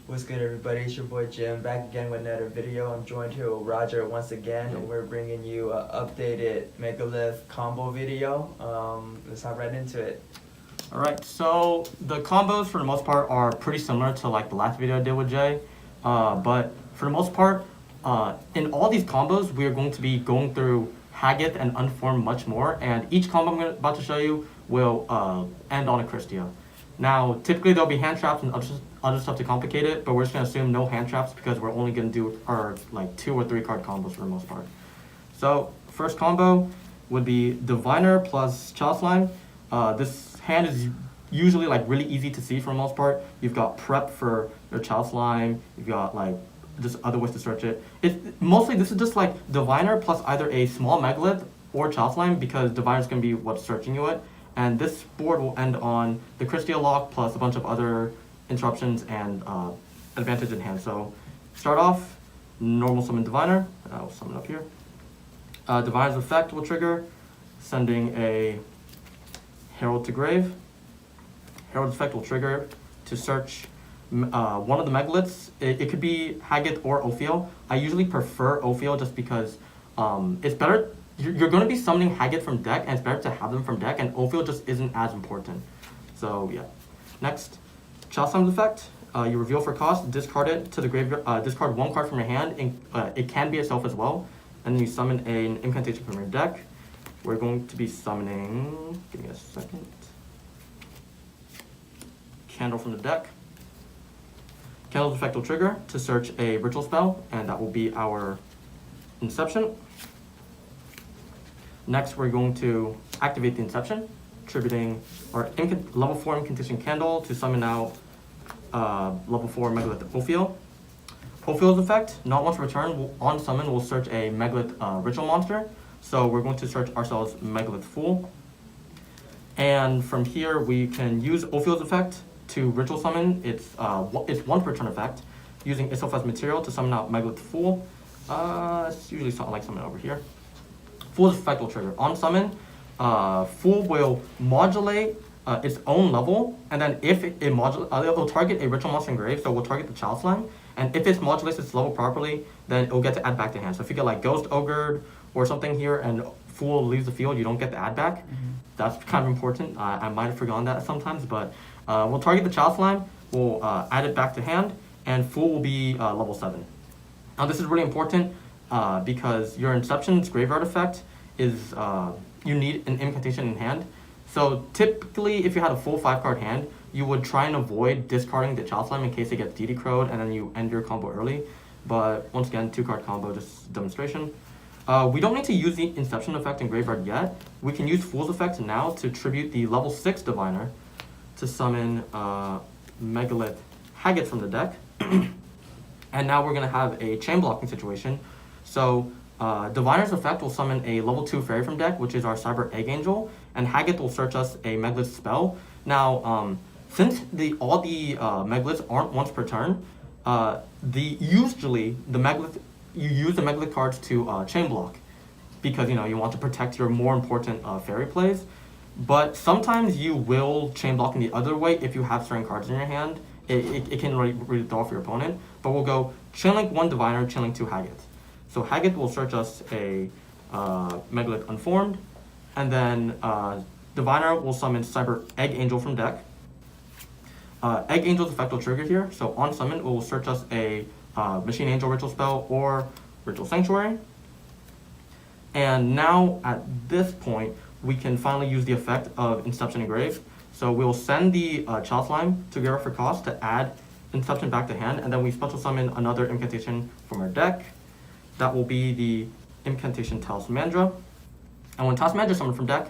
What's good, everybody? It's your boy Jim, back again with another video. I'm joined here with Roger once again, and we're bringing you an updated Megalith combo video. Let's hop right into it. Alright, so the combos for the most part are pretty similar to like the last video I did with Jay. But for the most part, in all these combos, we are going to be going through Haggith and Unformed much more, and each combo I'm about to show you will end on a Christia. Now, typically there'll be hand traps and other stuff to complicate it, but we're just going to assume no hand traps because we're only going to do our like 2 or 3 card combos for the most part. So, first combo would be Diviner plus Chalice Slime. This hand is usually like really easy to see for the most part. You've got prep for your Chalice Slime, you've got like just other ways to search it. Mostly this is just like Diviner plus either a small Megalith or Chalice Slime because Diviner is going to be what's searching you it. And this board will end on the Christia lock plus a bunch of other interruptions and advantage in hand. So start off, normal summon Diviner. I'll summon up here. Diviner's effect will trigger, sending a Herald to grave. Herald's effect will trigger to search one of the Megaliths. It could be Haggith or Ophiel. I usually prefer Ophiel just because it's better. You're going to be summoning Haggith from deck, and it's better to have them from deck, and Ophiel just isn't as important. So yeah. Next, Chalice Slime's effect. You reveal for cost, discard it to the graveyard. Discard 1 card from your hand. It can be itself as well. And then you summon an incantation from your deck. We're going to be summoning. Give me a second. Candle from the deck. Candle's effect will trigger to search a ritual spell, and that will be our Inception. Next, we're going to activate the Inception, attributing our level 4 Incantation Candle to summon out level 4 Megalith Ophiel. Ophiel's effect, not once returned, on summon will search a Megalith ritual monster. So we're going to search ourselves Megalith Fool. And from here, we can use Ophiel's effect to ritual summon. It's once per turn effect, using itself as material to summon out Megalith Fool. It's usually something like summon over here. Fool's effect will trigger. On summon, Fool will modulate its own level, and then if it modulates, it'll target a ritual monster in grave, so we'll target the Chalice Slime. And if it modulates its level properly, then it'll get to add back to hand. So if you get like Ghost Ogre or something here, and Fool leaves the field, you don't get the add back. That's kind of important. I might have forgotten that sometimes, but we'll target the Chalice Slime, we'll add it back to hand, and Fool will be level 7. Now this is really important because your Inception's graveyard effect is you need an incantation in hand. So typically, if you had a full 5-card hand, you would try and avoid discarding the Chalice Slime in case it gets DD crowed, and then you end your combo early. But once again, 2-card combo, just demonstration. We don't need to use the Inception effect in graveyard yet. We can use Fool's effect now to tribute the level 6 Diviner to summon Megalith Haggith from the deck. And now we're going to have a chain blocking situation. So Diviner's effect will summon a level 2 fairy from deck, which is our Cyber Egg Angel, and Haggith will search us a Megalith spell. Now, since all the Megaliths aren't once per turn, usually the Megalith, you use the Megalith cards to chain block because you want to protect your more important fairy plays. But sometimes you will chain block in the other way if you have certain cards in your hand. It can really throw off your opponent. But we'll go chain link 1 Diviner, chain link 2 Haggith. So Haggith will search us a Megalith Unformed, and then Diviner will summon Cyber Egg Angel from deck. Egg Angel's effect will trigger here, so on summon it will search us a Machine Angel Ritual spell or Ritual Sanctuary. And now at this point, we can finally use the effect of Inception and Grave. So we'll send the Chalice Slime to graveyard for cost to add Inception back to hand, and then we special summon another incantation from our deck. That will be the incantation Talismandra. And when Talismandra is summoned from deck,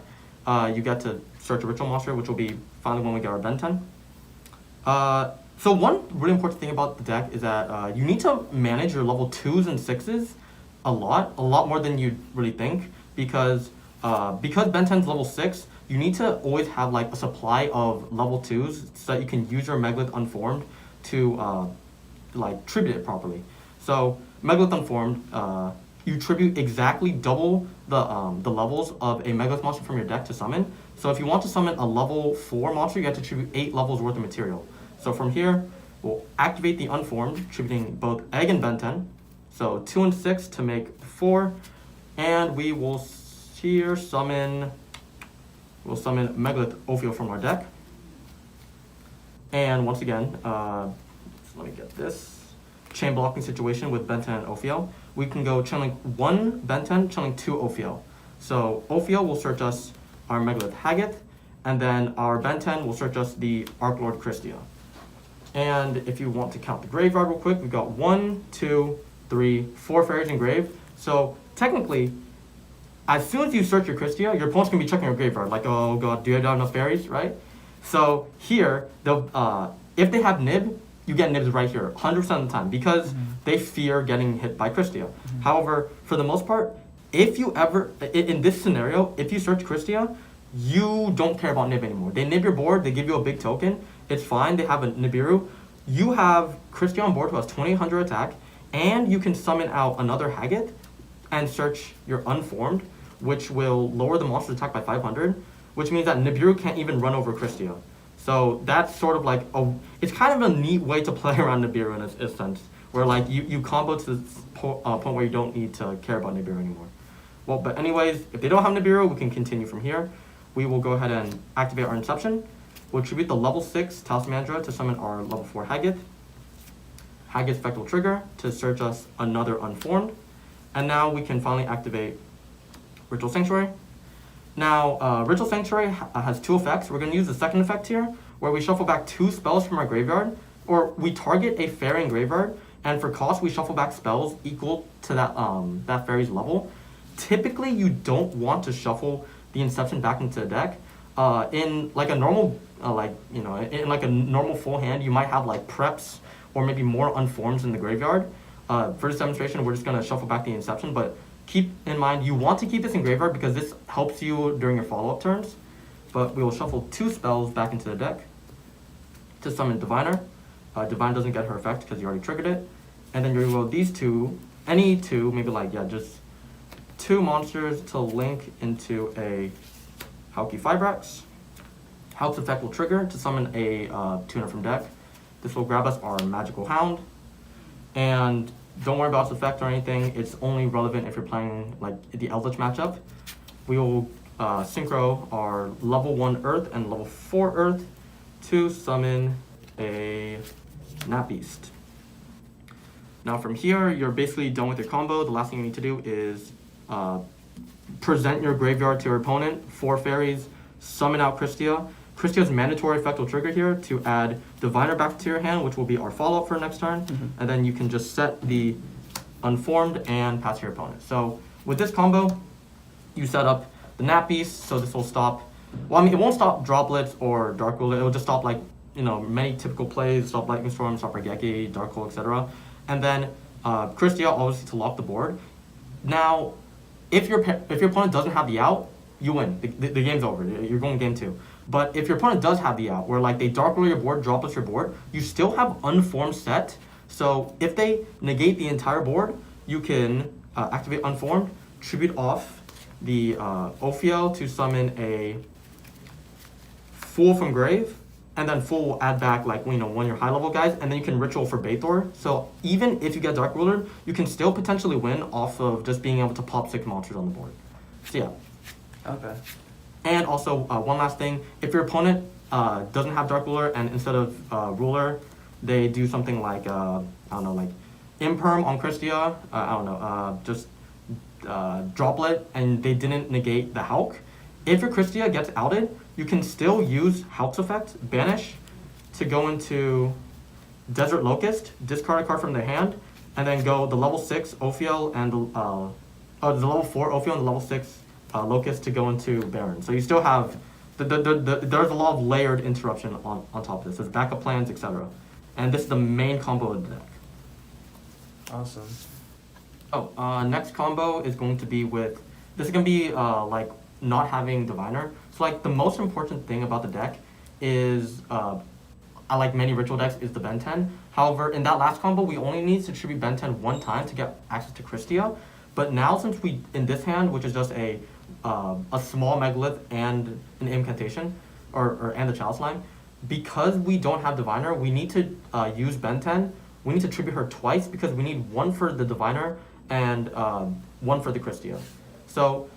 you get to search a ritual monster, which will be finally when we get our Ben 10. So one really important thing about the deck is that you need to manage your level 2s and 6s a lot more than you really think, because Ben 10 is level 6, you need to always have like a supply of level 2s so that you can use your Megalith Unformed to like tribute it properly. So Megalith Unformed, you tribute exactly double the levels of a Megalith monster from your deck to summon. So if you want to summon a level 4 monster, you have to tribute 8 levels worth of material. So from here, We'll activate the unformed, tributing both Egg and Benten. So 2 and 6 to make 4. And we will here summon Megalith Ophiel from our deck. And once again, so let me get this. Chain blocking situation with Benten and Ophiel. We can go channeling 1 Benten, channeling 2 Ophiel. So Ophiel will search us our Megalith Haggith, and then our Benten will search us the Archlord Christia. And if you want to count the graveyard real quick, we've got 1, 2, 3, 4 fairies in grave. So technically, as soon as you search your Christia, your opponent's gonna be checking your graveyard, like, oh god, do you have enough fairies, right? So here, if they have Nib, you get Nibs right here, 100% of the time, because they fear getting hit by Christia. However, for the most part, if you ever, in this scenario, if you search Christia, you don't care about Nib anymore. They nib your board, they give you a big token, it's fine, they have a Nibiru. You have Christia on board who has 2800 attack, and you can summon out another Haggith and search your Unformed, which will lower the monster's attack by 500, which means that Nibiru can't even run over Christia. So that's sort of like it's kind of a neat way to play around Nibiru in a sense, where like you combo to the point where you don't need to care about Nibiru anymore. Well, but anyways, if they don't have Nibiru, we can continue from here. We will go ahead and activate our Inception. We'll tribute the level 6 Talismandra to summon our level 4 Haggith. Haggith's effect will trigger to search us another Unformed. And now we can finally activate Ritual Sanctuary. Now, Ritual Sanctuary has 2 effects. We're going to use the second effect here, where we shuffle back 2 spells from our graveyard, or we target a fairy in graveyard, and for cost, we shuffle back spells equal to that fairy's level. Typically, you don't want to shuffle the Inception back into the deck. In like a normal, in like a normal full hand, you might have like preps or maybe more unforms in the graveyard. For this demonstration, we're just going to shuffle back the Inception, but keep in mind, you want to keep this in graveyard because this helps you during your follow-up turns. But we will shuffle 2 spells back into the deck to summon Diviner. Divine doesn't get her effect because you already triggered it. And then you will these 2, any 2, maybe like, just 2 monsters to link into a Hauki Fibrax. Hauk's effect will trigger to summon a tuner from deck. This will grab us our Magical Hound. And don't worry about its effect or anything. It's only relevant if you're playing like the Eldritch matchup. We will synchro our level 1 Earth and level 4 Earth to summon a Nat Beast. Now from here, you're basically done with your combo. The last thing you need to do is present your graveyard to your opponent, 4 fairies, summon out Christia. Christia's mandatory effect will trigger here to add Diviner back to your hand, which will be our follow-up for next turn. And then you can just set the Unformed and pass your opponent. So with this combo, you set up the Nat Beast, so this will stop, well, I mean, it won't stop Droplets or Dark Ruler, it will just stop like, many typical plays, stop Lightning Storm, stop Regeki, Dark Hole, etc. And then Christia, obviously, to lock the board. Now, if your opponent doesn't have the out, you win. The game's over. You're going game 2. But if your opponent does have the out, where like they Dark Ruler your board, Droplets your board, you still have Unformed set. So if they negate the entire board, you can activate Unformed, tribute off the Ophiel to summon a Fool from Grave, and then Fool will add back like one of your high level guys, and then you can Ritual for Bathor. So even if you get Dark Ruler, you can still potentially win off of just being able to pop 6 monsters on the board. So yeah. Okay. And also, one last thing, if your opponent doesn't have Dark Ruler and instead of Ruler, they do something like, like Imperm on Christia, just Droplet, and they didn't negate the Hauk. If your Christia gets outed, you can still use Hauk's effect, Banish, to go into Desert Locust, discard a card from their hand, and then go the level 6 Ophiel and the level 4 Ophiel and the level 6 Locust to go into Baron. So you still have, there's a lot of layered interruption on top of this. There's backup plans, etc. And this is the main combo of the deck. Awesome. Next combo is going to be with, this is going to be like not having Diviner. So like the most important thing about the deck is, I like many ritual decks, is the Benten. However, in that last combo, we only need to tribute Benten 1 time to get access to Christia. But now since we, in this hand, which is just a small Megalith and an incantation, and the Chalice Line, because we don't have Diviner, we need to use Ben 10. We need to tribute her twice because we need one for the Diviner and one for the Christia. So,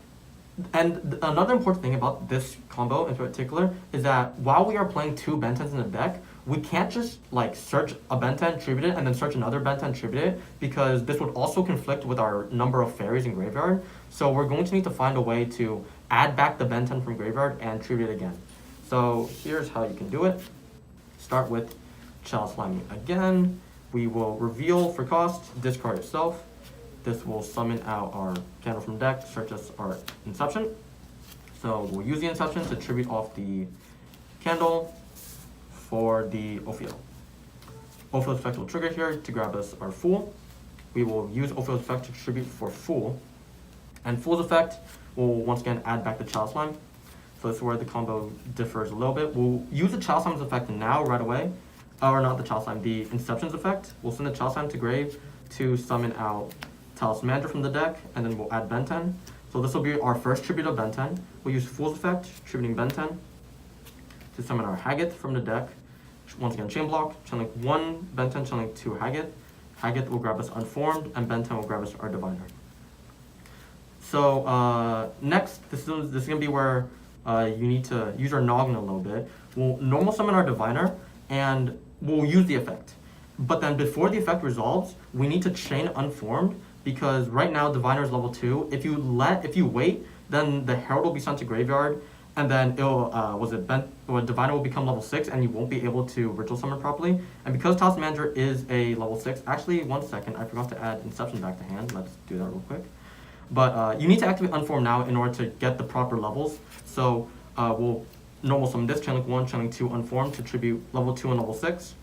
and another important thing about this combo in particular is that while we are playing 2 Ben 10s in the deck, we can't just like search a Ben 10, tribute it, and then search another Ben 10, tribute it, because this would also conflict with our number of fairies in graveyard. So we're going to need to find a way to add back the Ben 10 from graveyard and tribute it again. So here's how you can do it. Start with Chalice Slimy again. We will reveal for cost, discard itself. This will summon out our candle from deck, search as our Inception. So we'll use the Inception to tribute off the candle for the Ophiel. Ophiel's effect will trigger here to grab us our Fool. We will use Ophiel's effect to tribute for Fool. And Fool's effect will once again add back the Chalice Slime. So this is where the combo differs a little bit. We'll use the Chalice Slime's effect now right away. Or not the Chalice Slime, the Inception's effect. We'll send the Chalice Slime to grave to summon out Talismander from the deck, and then we'll add Ben 10. So this will be our first tribute of Ben 10. We'll use Fool's effect, tributing Ben 10, to summon our Haggith from the deck. Once again, chain block, channeling 1 Ben 10, channeling 2 Haggith. Haggith will grab us Unformed, and Ben 10 will grab us our Diviner. So next, this is gonna be where you need to use our noggin a little bit. We'll normal summon our Diviner, and we'll use the effect. But then before the effect resolves, we need to chain Unformed, because right now Diviner is level 2. If you wait, then the Herald will be sent to graveyard, and then it'll Diviner will become level 6, and you won't be able to ritual summon properly. And because Talismander is a level 6, actually 1 second, I forgot to add Inception back to hand. Let's do that real quick. But you need to activate Unform now in order to get the proper levels. So we'll normal summon this, channeling 1, channeling 2 Unform to tribute level 2 and level 6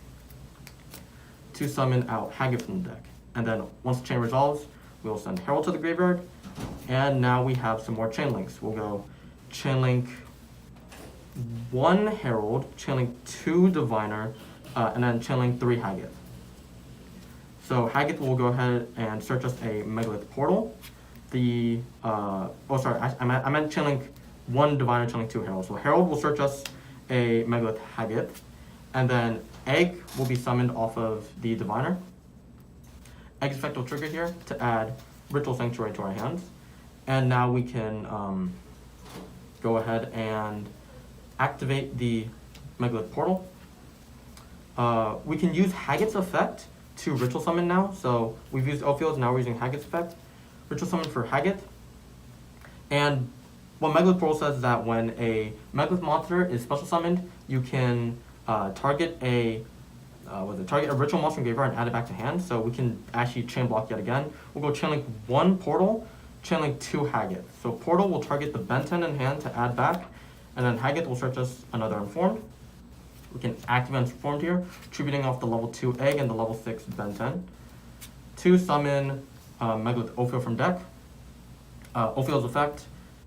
to summon out Haggith from the deck. And then once the chain resolves, we'll send Herald to the graveyard. And now we have some more chain links. We'll go chain link 1 Herald, chain link 2 Diviner, and then chain link 3 Haggith. So Haggith will go ahead and search us a Megalith portal. I meant chain link 1 Diviner, chain link 2 Herald. So Herald will search us a Megalith Haggith, and then Egg will be summoned off of the Diviner. Egg's effect will trigger here to add Ritual Sanctuary to our hands. And now we can go ahead and activate the Megalith portal. We can use Haggith's effect to Ritual Summon now. So we've used Ophiel's, now we're using Haggith's effect. Ritual Summon for Haggith. And what Megalith portal says is that when a Megalith monster is special summoned, you can target a ritual monster in graveyard and add it back to hand. So we can actually chain block yet again. We'll go chain link 1 portal, chain link 2 Haggith. So portal will target the Ben 10 in hand to add back, and then Haggith will search us another Informed. We can activate Informed here, tributing off the level 2 Egg and the level 6 Ben 10 to summon Megalith Ophiel from deck. Ophiel's effect,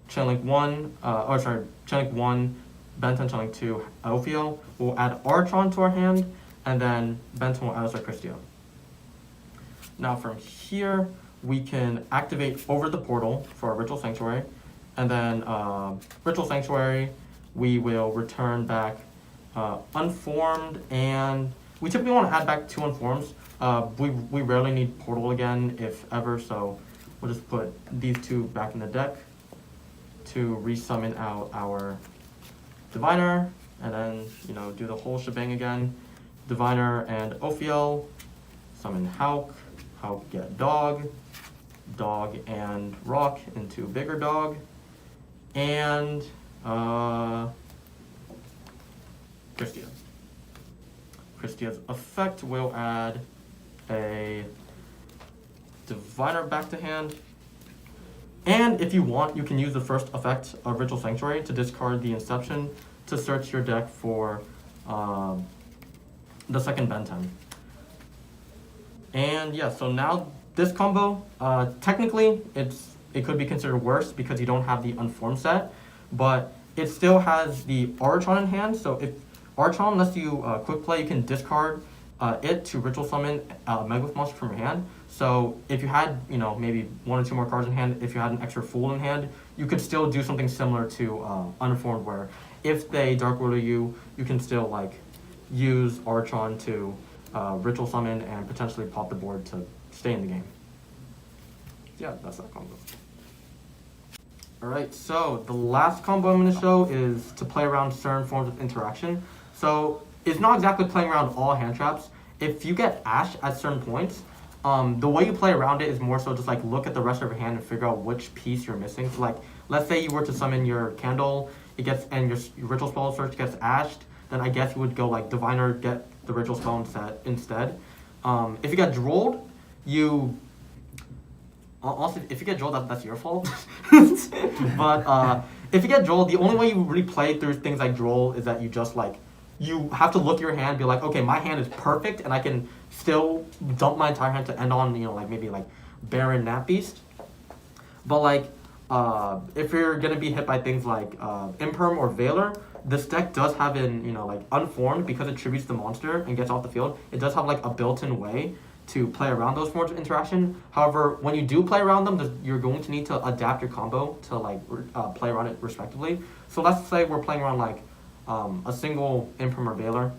chain link 1, chain link 1 Ben 10, chain link 2 Ophiel. We'll add Archon to our hand, and then Ben 10 will add us our Christia. Now from here, we can activate over the portal for our Ritual Sanctuary, and then Ritual Sanctuary, we will return back Unformed, and we typically want to add back 2 Unforms. We rarely need Portal again, if ever, so we'll just put these 2 back in the deck to resummon out our Diviner, and then do the whole shebang again. Diviner and Ophiel, summon Hauk, Hauk get Dog, Dog and Rock into bigger Dog, and Christia. Christia's effect will add a Diviner back to hand. And if you want, you can use the first effect of Ritual Sanctuary to discard the Inception to search your deck for the second Ben 10. And yeah, so now this combo, technically it could be considered worse because you don't have the Unformed set, but it still has the Archon in hand. So if Archon lets you quick play, you can discard it to Ritual Summon Megalith monster from your hand. So if you had, maybe 1 or 2 more cards in hand, if you had an extra Fool in hand, you could still do something similar to Unformed, where if they Dark Ruler you, you can still like use Archon to ritual summon and potentially pop the board to stay in the game. Yeah, that's that combo. Alright, so the last combo I'm going to show is to play around certain forms of interaction. So it's not exactly playing around all hand traps. If you get Ash at certain points, the way you play around it is more so just like look at the rest of your hand and figure out which piece you're missing. So like, let's say you were to summon your Candle, it gets, and your Ritual Spell Search gets Ashed, then I guess you would go like Diviner, get the Ritual Spell instead. If you get Drolled, you... Also, if you get Drolled, that's your fault. But if you get Drolled, the only way you really play through things like Droll is that you just like, you have to look at your hand and be like, okay, my hand is perfect and I can still dump my entire hand to end on, you know, like maybe like Baron Nat Beast. But like, if you're gonna be hit by things like Imperm or Veiler, this deck does have an, you know, like Unformed, because it tributes the monster and gets off the field. It does have like a built-in way to play around those forms of interaction. However, when you do play around them, you're going to need to adapt your combo to like play around it respectively. So let's say we're playing around like a single Imperm or Veiler.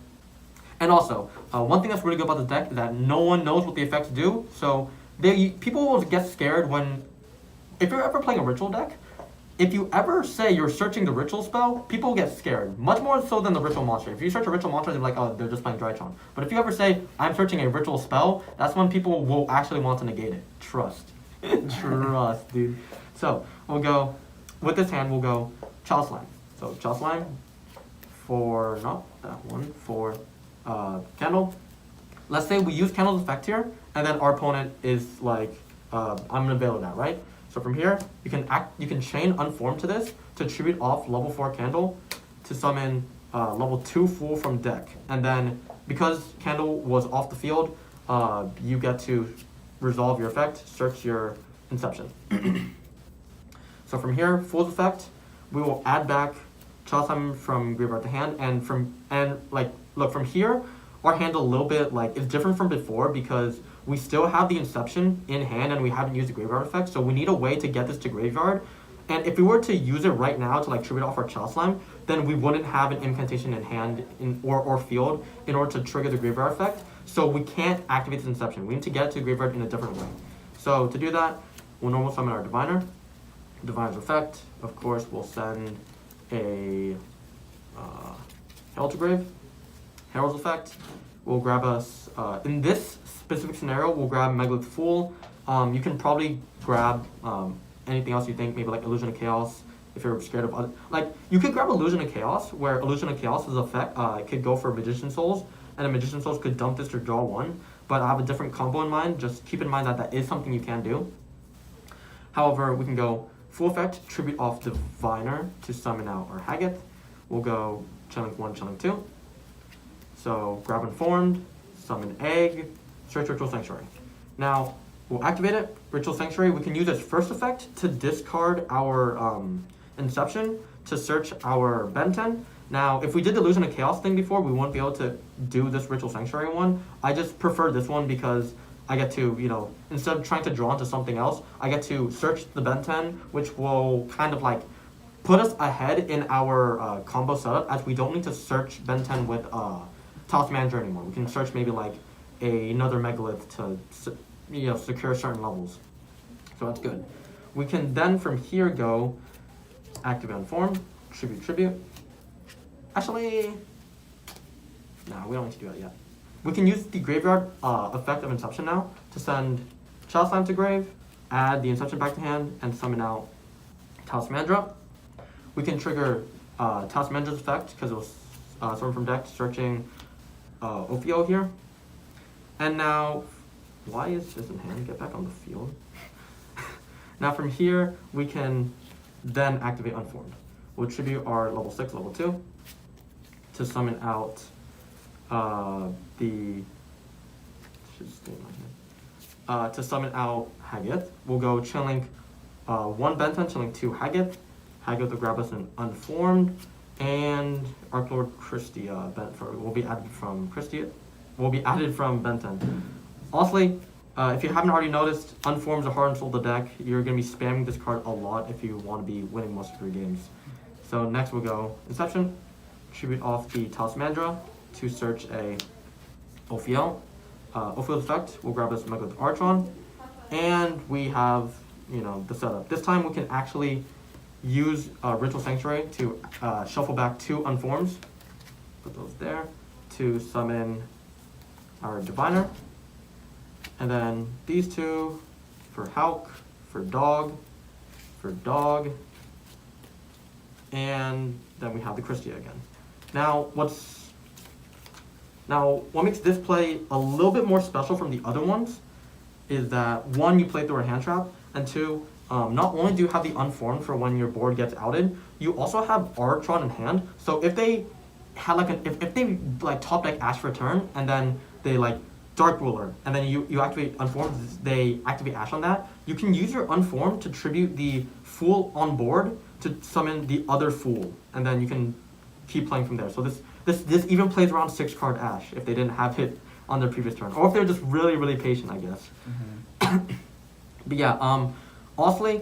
And also, one thing that's really good about this deck is that no one knows what the effects do. So people will get scared when, if you're ever playing a ritual deck, if you ever say you're searching the ritual spell, people will get scared. Much more so than the ritual monster. If you search a ritual monster, they're like, oh, they're just playing Drytron. But if you ever say, I'm searching a ritual spell, that's when people will actually want to negate it. Trust. Trust, dude. So, we'll go, with this hand, we'll go Chalice Slime. So, Chalice Slime for, not that one, for Candle. Let's say we use Candle's effect here, and then our opponent is like, I'm gonna bail it out, right? So from here, you can chain Unformed to this to tribute off level 4 Candle to summon level 2 Fool from deck. And then because Candle was off the field, you get to resolve your effect, search your Inception. So from here, Fool's effect, we will add back Chalice Slime from graveyard to hand, and look from here, our hand a little bit like is different from before because we still have the Inception in hand and we haven't used the graveyard effect, so we need a way to get this to graveyard. And if we were to use it right now to like tribute off our Chalice Slime, then we wouldn't have an incantation in hand or field in order to trigger the graveyard effect. So we can't activate this Inception. We need to get it to graveyard in a different way. So to do that, we'll normal summon our Diviner. Diviner's effect, of course, we'll send a Herald to grave. Herald's effect will grab us, in this specific scenario, we'll grab Megalith Fool. You can probably grab anything else you think, maybe like Illusion of Chaos, if you're scared of other, like, you could grab Illusion of Chaos, where Illusion of Chaos's effect could go for Magician Souls, and a Magician Souls could dump this to draw 1, but I have a different combo in mind. Just keep in mind that that is something you can do. However, we can go Full effect, tribute off Diviner to summon out our Haggith. We'll go Chilling 1, Chilling 2. So grab Informed, summon Egg, search Ritual Sanctuary. Now, we'll activate it. Ritual Sanctuary, we can use its first effect to discard our Inception to search our Benten. Now, if we did the Illusion of Chaos thing before, we wouldn't be able to do this Ritual Sanctuary one. I just prefer this one because I get to, you know, instead of trying to draw into something else, I get to search the Benten, which will kind of like put us ahead in our combo setup, as we don't need to search Benten with Talisman Manager anymore. We can search maybe like another Megalith to, you know, secure certain levels. So that's good. We can then from here go activate Inform, Tribute. Actually, no, we don't need to do that yet. We can use the graveyard effect of Inception now to send Chalice Slime to grave, add the Inception back to hand, and summon out Talismandra. We can trigger Talismandra's effect because it was summoned from deck, searching Ophio here. And now, why is this in hand? Get back on the field. Now from here, we can then activate Unformed. We'll tribute our level 6, level 2 to summon out to summon out Haggith. We'll go Chilling 1 Benten, Chilling 2 Haggith. Haggith will grab us an Unformed, and Archlord Christia will be added from Benten. Honestly, if you haven't already noticed, Unformed is a heart and soul of the deck. You're going to be spamming this card a lot if you want to be winning most of your games. So next we'll go Inception, tribute off the Talismandra to search a Ophiel. Ophiel's effect, we'll grab this Megalith Archon, and we have, the setup. This time we can actually use Ritual Sanctuary to shuffle back 2 unforms, put those there, to summon our Diviner, and then these 2 for Hulk, for dog, and then we have the Christia again. Now what makes this play a little bit more special from the other ones is that 1, you play through a hand trap, and 2, not only do you have the unformed for when your board gets outed, you also have Artron in hand. So if they had if they top deck Ash for a turn and then they Dark Ruler and then you activate unformed, they activate Ash on that, you can use your unformed to tribute the Fool on board to summon the other Fool, and then you can keep playing from there. So this even plays around 6-card Ash if they didn't have it on their previous turn, or if they're just really, really patient, I guess. Mm-hmm. But yeah, honestly,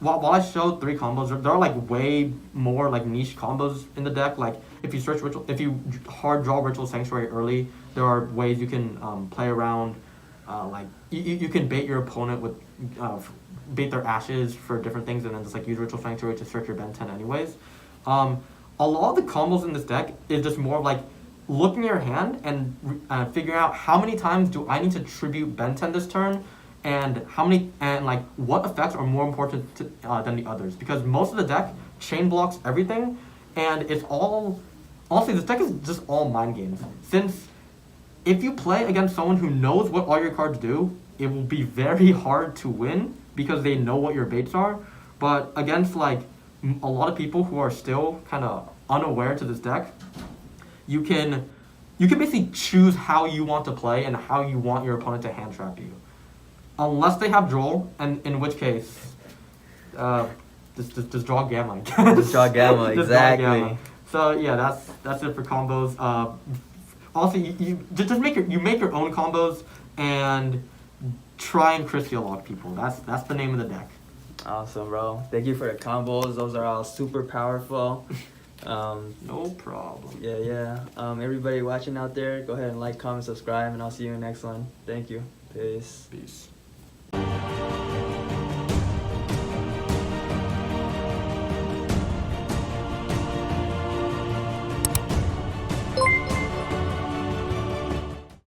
while I showed 3 combos, there are way more niche combos in the deck. If you search Ritual, if you hard draw Ritual Sanctuary early, there are ways you can play around. You can bait your opponent with bait their Ashes for different things, and then just use Ritual Sanctuary to search your Ben 10 anyways. A lot of the combos in this deck is just more of looking at your hand and figuring out how many times do I need to tribute Ben 10 this turn, and what effects are more important than the others, because most of the deck chain blocks everything, and it's all, honestly, this deck is just all mind games. Since if you play against someone who knows what all your cards do, it will be very hard to win because they know what your baits are. But against a lot of people who are still kind of unaware to this deck, you can basically choose how you want to play and how you want your opponent to hand trap you. Unless they have Droll, and in which case, just draw Gamma, I guess. Just draw Gamma, exactly. Draw Gamma. So yeah, that's it for combos. Also, you make your own combos and try and Christia lock people. That's the name of the deck. Awesome, bro. Thank you for the combos. Those are all super powerful. No problem. Yeah. Everybody watching out there, go ahead and comment, subscribe, and I'll see you in the next one. Thank you. Peace.